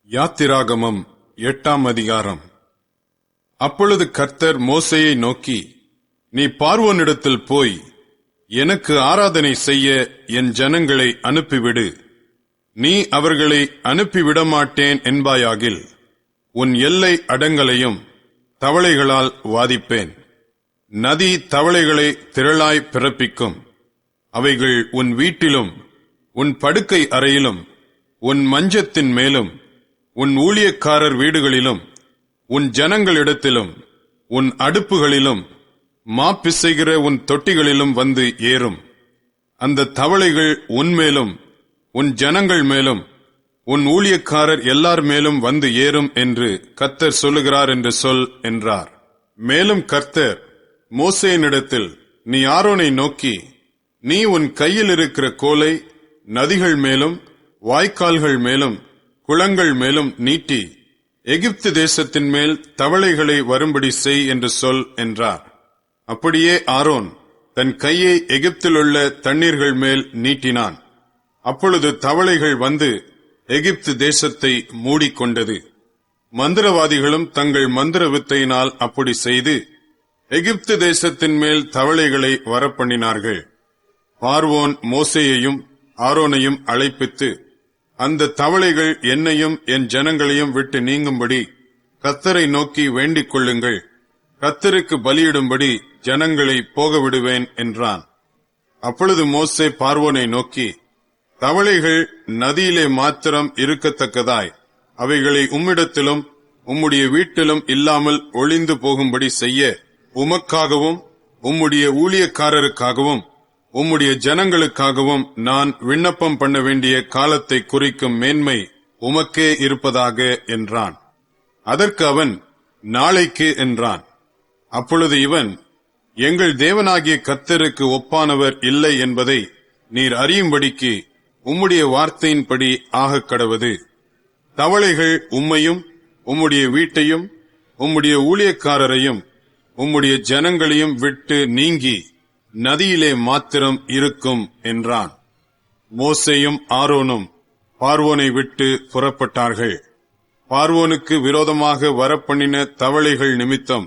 யாத்திராகமம் 8ஆம் அதிகாரம். அப்பொழுது கர்த்தர் மோசேயை நோக்கி, நீ பார்வோனிடத்தில் போய், எனக்கு ஆராதனை செய்ய என் ஜனங்களை அனுப்பிவிடு. நீ அவர்களை அனுப்பிவிடமாட்டேன் என்பாயாகில், உன் எல்லை அடங்கலையும் தவளைகளால் வாதிப்பேன். நதி தவளைகளை திரளாய் பிறப்பிக்கும். அவைகள் உன் வீட்டிலும், உன் படுக்கை அறையிலும், உன் மஞ்சத்தின் மேலும், உன் ஊழியக்காரர் வீடுகளிலும், உன் ஜனங்களிடத்திலும், உன் அடுப்புகளிலும், மாப்பிசைகிற உன் தொட்டிகளிலும் வந்து ஏறும். அந்த தவளைகள் உன்மேலும், உன் ஜனங்கள் மேலும், உன் ஊழியக்காரர் எல்லார் மேலும் வந்து ஏறும் என்று கர்த்தர் சொல்லுகிறார் என்று சொல் என்றார். மேலும் கர்த்தர் மோசேயினிடத்தில், நீ ஆரோனை நோக்கி, நீ உன் கையில் இருக்கிற கோலை நதிகள் மேலும், வாய்க்கால்கள் மேலும், குளங்கள் மேலும் நீட்டி, எகிப்து தேசத்தின் மேல் தவளைகளை வரும்படி செய் என்று சொல் என்றார். அப்படியே ஆரோன் தன் கையை எகிப்திலுள்ள தண்ணீர்கள் மேல் நீட்டினான். அப்பொழுது தவளைகள் வந்து எகிப்து தேசத்தை மூடிக்கொண்டது. மந்திரவாதிகளும் தங்கள் மந்திர வித்தையினால் அப்படி செய்து எகிப்து தேசத்தின் மேல் தவளைகளை வரப்பண்ணினார்கள். பார்வோன் மோசேயையும் ஆரோனையும் அழைப்பித்து, அந்த தவளைகள் என்னையும் என் ஜனங்களையும் விட்டு நீங்கும்படி கர்த்தரை நோக்கி வேண்டிக் கொள்ளுங்கள். கர்த்தருக்கு பலியிடும்படி ஜனங்களை போக விடுவேன் என்றான். அப்பொழுது மோசே பார்வோனை நோக்கி, தவளைகள் நதியிலே மாத்திரம் இருக்கத்தக்கதாய் அவைகளை உம்மிடத்திலும் உம்முடைய வீட்டிலும் இல்லாமல் ஒளிந்து போகும்படி செய்ய உமக்காகவும் உம்முடைய ஊழியக்காரருக்காகவும் உம்முடைய ஜனங்களுக்காகவும் நான் விண்ணப்பம் பண்ண வேண்டிய காலத்தை குறிக்கும் மேன்மை உமக்கே இருப்பதாக என்றான். அதற்கு அவன், நாளைக்கு என்றான். அப்பொழுது இவன், எங்கள் தேவனாகிய கர்த்தருக்கு ஒப்பானவர் இல்லை என்பதை நீர் அறியும்படிக்கு உம்முடைய வார்த்தையின்படி ஆகக் கடவது. தவளைகள் உம்மையும் உம்முடைய வீட்டையும் உம்முடைய ஊழியக்காரரையும் உம்முடைய ஜனங்களையும் விட்டு நீங்கி நதியிலே மாத்திரம் இருக்கும் என்றான். மோசேயும் ஆரோனும் பார்வோனை விட்டு புறப்பட்டார்கள். பார்வோனுக்கு விரோதமாக வரப்பண்ணின தவளைகள் நிமித்தம்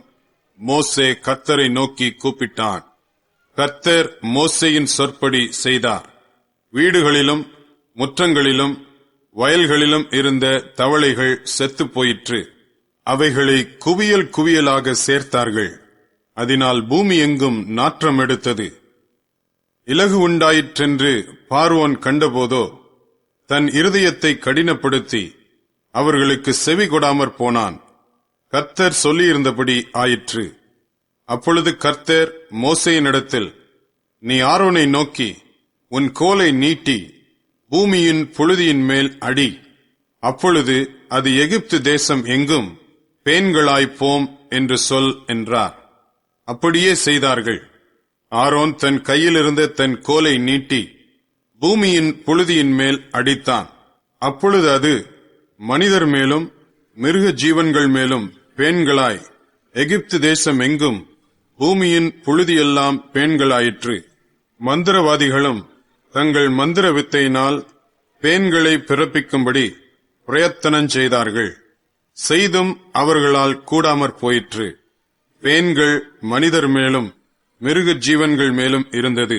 மோசே கர்த்தரை நோக்கி கூப்பிட்டான். கர்த்தர் மோசேயின் சொற்படி செய்தார். வீடுகளிலும் முற்றங்களிலும் வயல்களிலும் இருந்த தவளைகள் செத்துப் போயிற்று. அவைகளை குவியல் குவியலாக சேர்த்தார்கள். அதனால் பூமி எங்கும் நாற்றம் எடுத்தது. இலகு உண்டாயிற்றென்று பார்வோன் கண்டபோதோ தன் இருதயத்தை கடினப்படுத்தி அவர்களுக்கு செவி கொடாமற் போனான். கர்த்தர் சொல்லியிருந்தபடி ஆயிற்று. அப்பொழுது கர்த்தர் மோசேயினிடத்தில், நீ ஆரோனை நோக்கி, உன் கோலை நீட்டி பூமியின் புழுதியின் மேல் அடி. அப்பொழுது அது எகிப்து தேசம் எங்கும் பேன்களாய்ப்போம் என்று சொல் என்றார். அப்படியே செய்தார்கள். ஆரோன் தன் கையிலிருந்த தன் கோலை நீட்டி பூமியின் புழுதியின் மேல் அடித்தான். அப்பொழுது அது மனிதர் மேலும் மிருக ஜீவன்கள் மேலும் பேன்களாய் எகிப்து தேசம் எங்கும் பூமியின் புழுதியெல்லாம் பேன்களாயிற்று. மந்திரவாதிகளும் தங்கள் மந்திர வித்தையினால் பேன்களை பிறப்பிக்கும்படி பிரயத்தனம் செய்தார்கள். செய்தும் அவர்களால் கூடாமற் போயிற்று. பேன்கள் மனிதர் மேலும் மிருக ஜீவன்கள் மேலும் இருந்தது.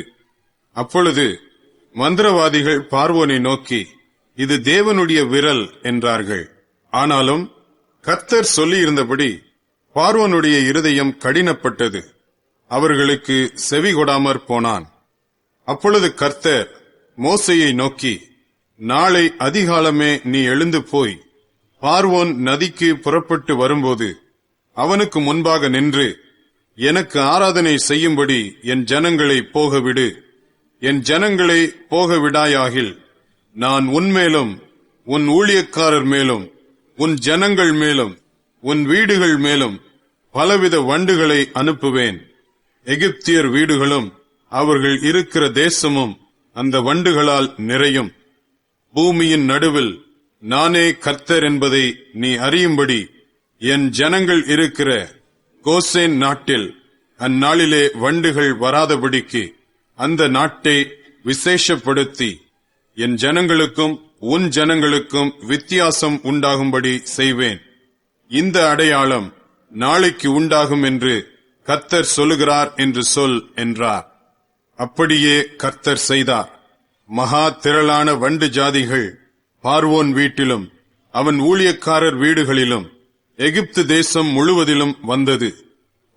அப்பொழுது மந்திரவாதிகள் பார்வோனை நோக்கி, இது தேவனுடைய விரல் என்றார்கள். ஆனாலும் கர்த்தர் சொல்லியிருந்தபடி பார்வோனுடைய இருதயம் கடினப்பட்டது. அவர்களுக்கு செவி கொடாமற் போனான். அப்பொழுது கர்த்தர் மோசேயை நோக்கி, நாளை அதிகாலமே நீ எழுந்து போய் பார்வோன் நதிக்கு புறப்பட்டு வரும்போது அவனுக்கு முன்பாக நின்று, எனக்கு ஆராதனை செய்யும்படி என் ஜனங்களை போகவிடு. என் ஜனங்களை போகவிடாயாகில் நான் உன்மேலும் உன் ஊழியக்காரர் மேலும் உன் ஜனங்கள் மேலும் உன் வீடுகள் மேலும் பலவித வண்டுகளை அனுப்புவேன். எகிப்தியர் வீடுகளும் அவர்கள் இருக்கிற தேசமும் அந்த வண்டுகளால் நிறையும். பூமியின் நடுவில் நானே கர்த்தர் என்பதை நீ அறியும்படி என் ஜனங்கள் இருக்கிற கோசேன் நாட்டில் அந்நாளிலே வண்டுகள் வராதபடிக்கு அந்த நாட்டை விசேஷப்படுத்தி என் ஜனங்களுக்கும் உன் ஜனங்களுக்கும் வித்தியாசம் உண்டாகும்படி செய்வேன். இந்த அடையாளம் நாளைக்கு உண்டாகும் என்று கர்த்தர் சொல்லுகிறார் என்று சொல் என்றார். அப்படியே கர்த்தர் செய்தார். மகா திரளான வண்டு ஜாதிகள் பார்வோன் வீட்டிலும் அவன் ஊழியக்காரர் வீடுகளிலும் எகிப்து தேசம் முழுவதிலும் வந்தது.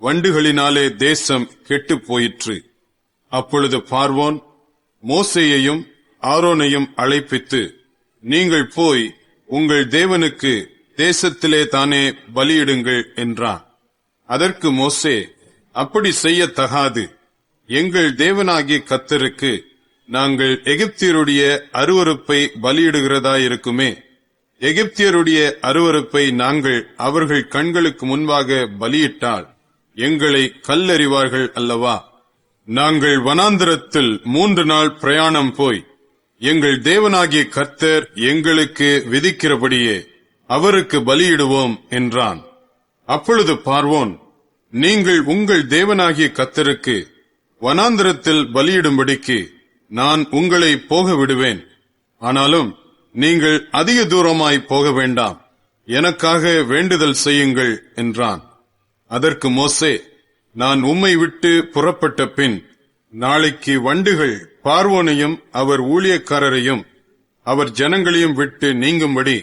வண்டுகளினாலே தேசம் கெட்டுப் போயிற்று. அப்பொழுது பார்வோன் மோசேயையும் ஆரோனையும் அழைப்பித்து, நீங்கள் போய் உங்கள் தேவனுக்கு தேசத்திலே தானே பலியிடுங்கள் என்றான். அதற்கு மோசே, அப்படி செய்யத்தகாது. எங்கள் தேவனாகிய கர்த்தருக்கு நாங்கள் எகிப்தியருடைய அருவருப்பை பலியிடுகிறதாயிருக்குமே. எகிப்தியருடைய அருவருப்பை நாங்கள் அவர்கள் கண்களுக்கு முன்பாக பலியிட்டால் எங்களை கல்லறிவார்கள் அல்லவா? நாங்கள் வனாந்தரத்தில் 3 நாள் பிரயாணம் போய் எங்கள் தேவனாகிய கர்த்தர் எங்களுக்கு விதிக்கிறபடியே அவருக்கு பலியிடுவோம் என்றான். அப்பொழுது பார்வோன், நீங்கள் உங்கள் தேவனாகிய கர்த்தருக்கு வனாந்தரத்தில் பலியிடும்படிக்கு நான் உங்களை போக விடுவேன். ஆனாலும் நீங்கள் அதிக தூரமாய் போக வேண்டாம், எனக்காக வேண்டுதல் செய்யுங்கள் என்றான். அதற்கு மோசே, நான் உம்மை விட்டு புறப்பட்ட பின் நாளைக்கு வண்டுகள் பார்வோனையும் அவர் ஊழியக்காரரையும் அவர் ஜனங்களையும் விட்டு நீங்கும்படி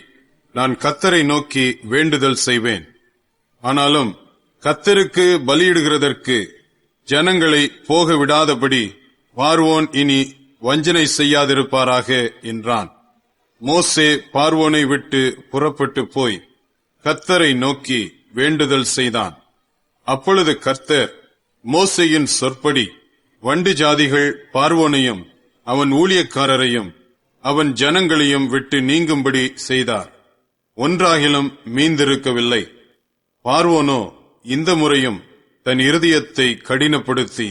நான் கர்த்தரை நோக்கி வேண்டுதல் செய்வேன். ஆனாலும் கர்த்தருக்கு பலியிடுகிறதற்கு ஜனங்களை போக விடாதபடி பார்வோன் இனி வஞ்சனை செய்யாதிருப்பாராக என்றான். மோசே பார்வோனை விட்டு புறப்பட்டு போய் கர்த்தரை நோக்கி வேண்டுதல் செய்தான். அப்பொழுது கர்த்தர் மோசேயின் சொற்படி வண்டு ஜாதிகள் பார்வோனையும் அவன் ஊழியக்காரரையும் அவன் ஜனங்களையும் விட்டு நீங்கும்படி செய்தார். ஒன்றாகிலும் மீந்திருக்கவில்லை. பார்வோனோ இந்த முறையும் தன் இருதயத்தை கடினப்படுத்தி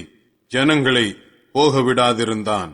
ஜனங்களை போகவிடாதிருந்தான்.